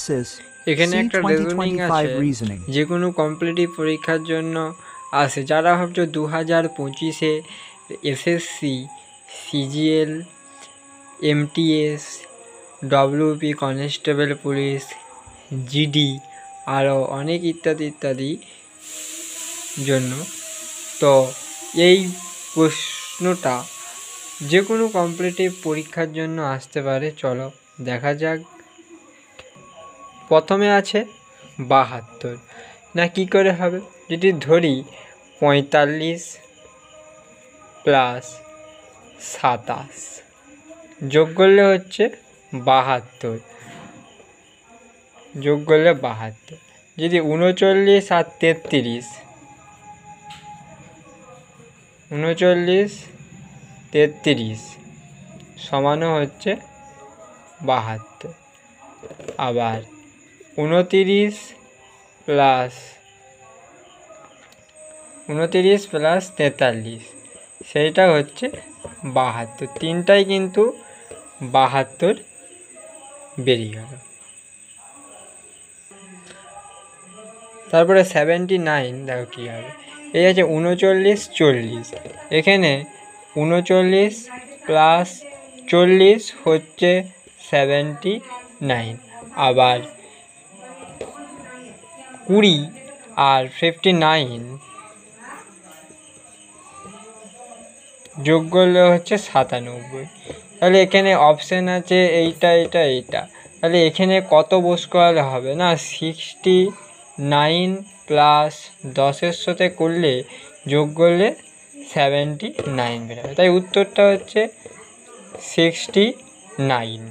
S's. এখানে See একটা reasoning আছে 2025 reasoning. যে কোনো কম্পিটিটিভ পরীক্ষার জন্য আসে। যারা ভাবছো 2025-এ SSC, CGL, MTS, WP, constable police, GD আরও অনেক ইত্যাদি ইত্যাদি জন্য, তো এই প্রশ্নটা যে কোনো কম্পিটিটিভ পরীক্ষার জন্য আসতে পারে। চলো দেখা যাক। প্রথমে আছে 72, না কি করে হবে, যদি ধরি 45 প্লাস 27 যোগ করলে হচ্ছে 72, যোগ করলে 72। যদি 39 আর 33, 39 33 সমানও হচ্ছে 72। আবার 29 প্লাস 43 সেইটা হচ্ছে 72। তিনটাই কিন্তু 72 বেরিয়ে গেল। তারপরে 79, দেখো কী হবে। এই আছে 39 40, এখানে 39 প্লাস 40 হচ্ছে 79। আবার 20 আর 59 যোগ করলে হচ্ছে 97। তাহলে এখানে অপশান আছে এইটা, তাহলে এখানে কত বোস করালে হবে না, 69 প্লাস 10-এর সাথে করলে যোগ করলে 79 বেরোবে। তাই উত্তরটা হচ্ছে 69।